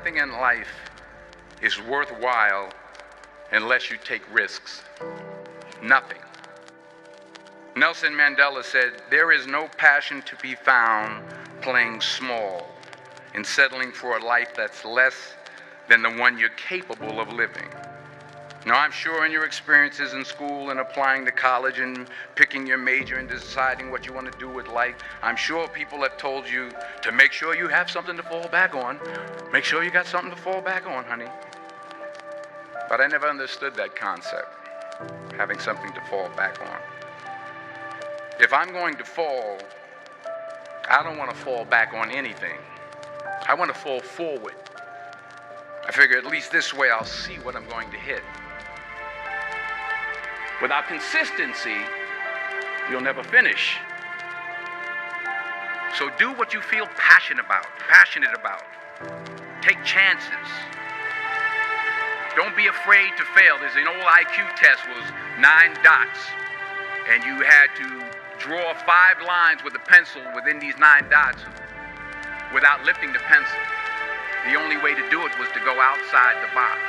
nothing in life is worthwhile unless you take risks. Nothing. Nelson Mandela said, "There is no passion to be found playing small and settling for a life that's less than the one you're capable of living." Now, I'm sure in your experiences in school and applying to college and picking your major and deciding what you want to do with life, I'm sure people have told you to make sure you have something to fall back on. Make sure you got something to fall back on, honey. But I never understood that concept, having something to fall back on. If I'm going to fall, I don't want to fall back on anything. I want to fall forward. I figure at least this way I'll see what I'm going to hit. Without consistency, you'll never finish. So do what you feel passionate about. Take chances. Don't be afraid to fail. There's an old IQ test, was 9 dots, and you had to draw 5 lines with a pencil within these 9 dots without lifting the pencil. The only way to do it was to go outside the box.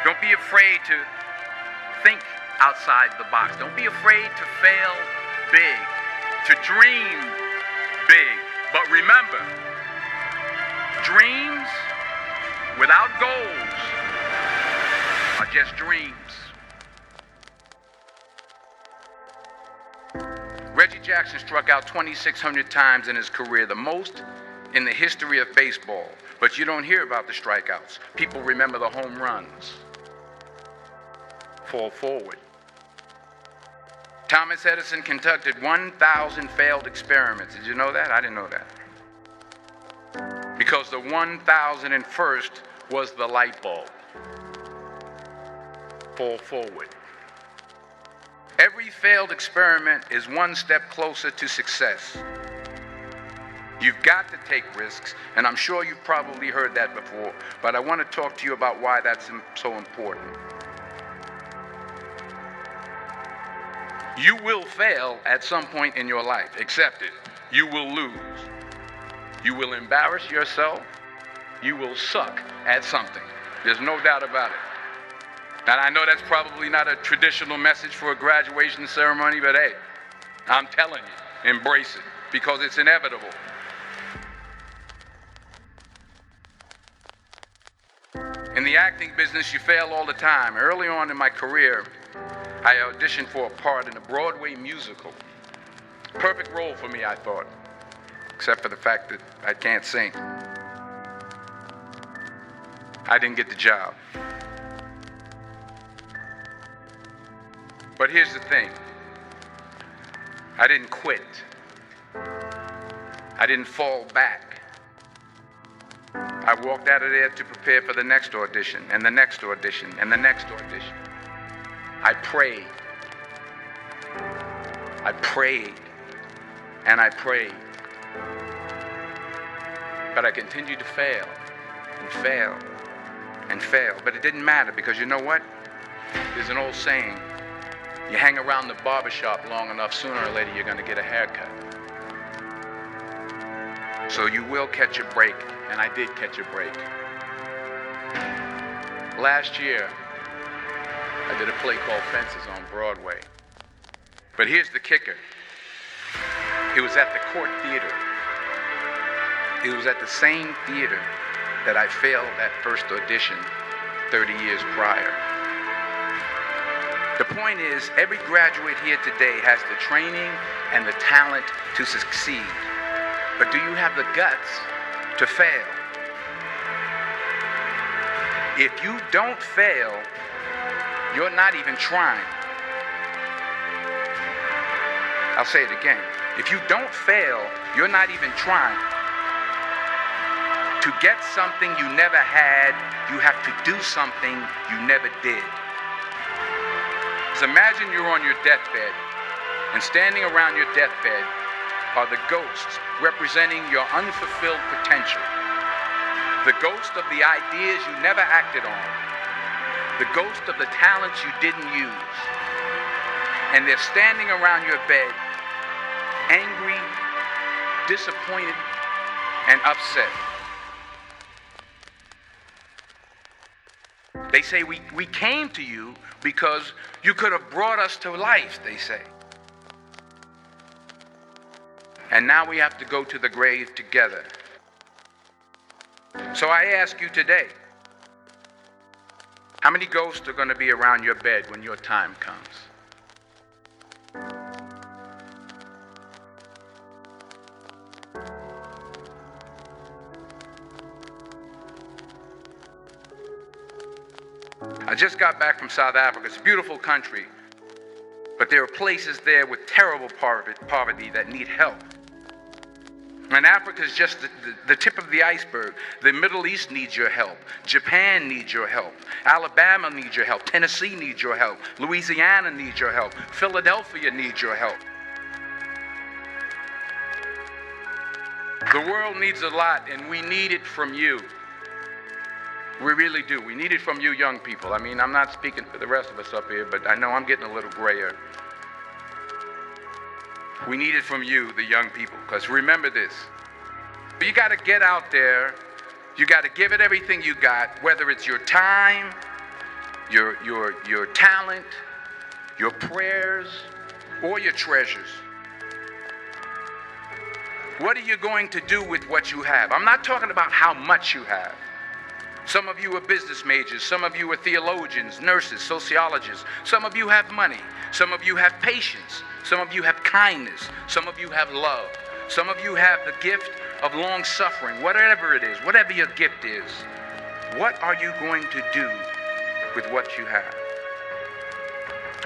Don't be afraid to think outside the box. Don't be afraid to fail big, to dream big. But remember, dreams without goals are just dreams. Reggie Jackson struck out 2,600 times in his career, the most in the history of baseball. But you don't hear about the strikeouts. People remember the home runs. Fall forward. Thomas Edison conducted 1,000 failed experiments. Did you know that? I didn't know that. Because the 1,001st was the light bulb. Fall forward. Every failed experiment is one step closer to success. You've got to take risks, and I'm sure you've probably heard that before, but I want to talk to you about why that's so important. You will fail at some point in your life. Accept it. You will lose. You will embarrass yourself. You will suck at something. There's no doubt about it. And I know that's probably not a traditional message for a graduation ceremony, but hey, I'm telling you, embrace it, because it's inevitable. In the acting business, you fail all the time. Early on in my career, I auditioned for a part in a Broadway musical. Perfect role for me, I thought, except for the fact that I can't sing. I didn't get the job. But here's the thing. I didn't quit. I didn't fall back. I walked out of there to prepare for the next audition, and the next audition, and the next audition. I prayed. I prayed. And I prayed. But I continued to fail, and fail, and fail. But it didn't matter, because you know what? There's an old saying, you hang around the barbershop long enough, sooner or later you're going to get a haircut. So you will catch a break, and I did catch a break. Last year, I did a play called Fences on Broadway. But here's the kicker. It was at the Court Theater. It was at the same theater that I failed that first audition 30 years prior. The point is, every graduate here today has the training and the talent to succeed. But do you have the guts to fail? If you don't fail, you're not even trying. I'll say it again. If you don't fail, you're not even trying. To get something you never had, you have to do something you never did. So imagine you're on your deathbed, and standing around your deathbed are the ghosts representing your unfulfilled potential. The ghost of the ideas you never acted on. The ghost of the talents you didn't use. And they're standing around your bed, angry, disappointed, and upset. They say we came to you because you could have brought us to life, they say. And now we have to go to the grave together. So I ask you today, how many ghosts are going to be around your bed when your time comes? I just got back from South Africa. It's a beautiful country, but there are places there with terrible poverty that need help. And Africa is just the tip of the iceberg. The Middle East needs your help. Japan needs your help. Alabama needs your help. Tennessee needs your help. Louisiana needs your help. Philadelphia needs your help. The world needs a lot, and we need it from you. We really do. We need it from you young people. I mean, I'm not speaking for the rest of us up here, but I know I'm getting a little grayer. We need it from you, the young people, because remember this. You got to get out there. You got to give it everything you got, whether it's your time, your talent, your prayers, or your treasures. What are you going to do with what you have? I'm not talking about how much you have. Some of you are business majors. Some of you are theologians, nurses, sociologists. Some of you have money. Some of you have patience. Some of you have kindness. Some of you have love. Some of you have the gift of long suffering. Whatever it is, whatever your gift is, what are you going to do with what you have?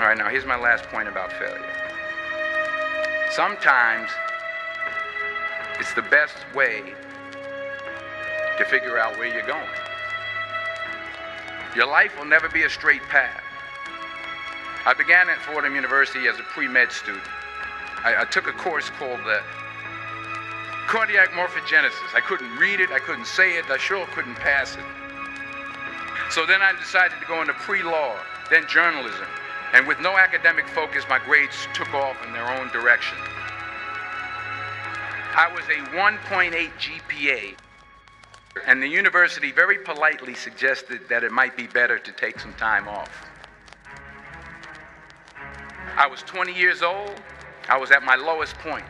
All right, now here's my last point about failure. Sometimes it's the best way to figure out where you're going. Your life will never be a straight path. I began at Fordham University as a pre-med student. I took a course called cardiac morphogenesis. I couldn't read it, I couldn't say it, I sure couldn't pass it. So then I decided to go into pre-law, then journalism. And with no academic focus, my grades took off in their own direction. I was a 1.8 GPA. And the university very politely suggested that it might be better to take some time off. I was 20 years old. I was at my lowest point.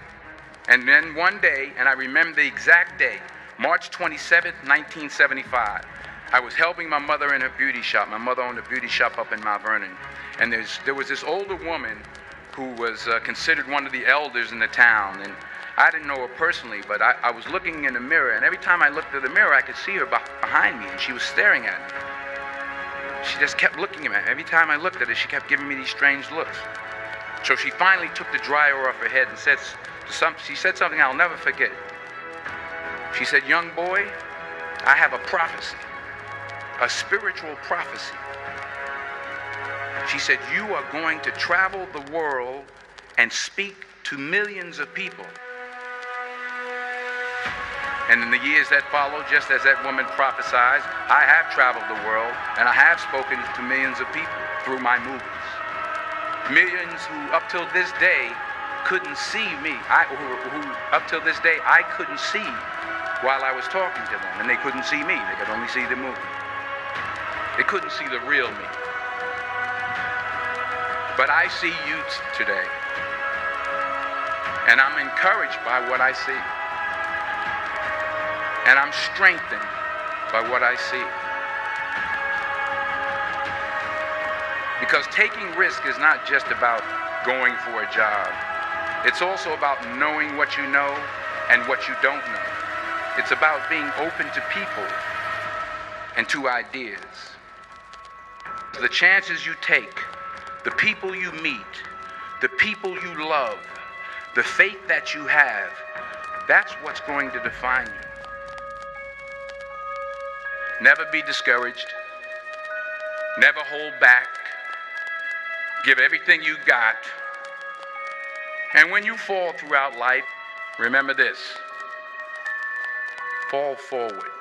And then one day, and I remember the exact day, March 27th, 1975, I was helping my mother in her beauty shop. My mother owned a beauty shop up in Mount Vernon. And there was this older woman who was considered one of the elders in the town. And I didn't know her personally, but I was looking in the mirror, and every time I looked at the mirror, I could see her behind me, and she was staring at me. She just kept looking at me. Every time I looked at her, she kept giving me these strange looks. So she finally took the dryer off her head and she said something I'll never forget. She said, "Young boy, I have a prophecy, a spiritual prophecy." She said, "You are going to travel the world and speak to millions of people." And in the years that followed, just as that woman prophesied, I have traveled the world and I have spoken to millions of people through my movies. Millions who up till this day couldn't see me. Who up till this day I couldn't see while I was talking to them. And they couldn't see me. They could only see the movie. They couldn't see the real me. But I see you today. And I'm encouraged by what I see. And I'm strengthened by what I see. Because taking risk is not just about going for a job. It's also about knowing what you know and what you don't know. It's about being open to people and to ideas. The chances you take, the people you meet, the people you love, the faith that you have, that's what's going to define you. Never be discouraged. Never hold back. Give everything you got. And when you fall throughout life, remember this: fall forward.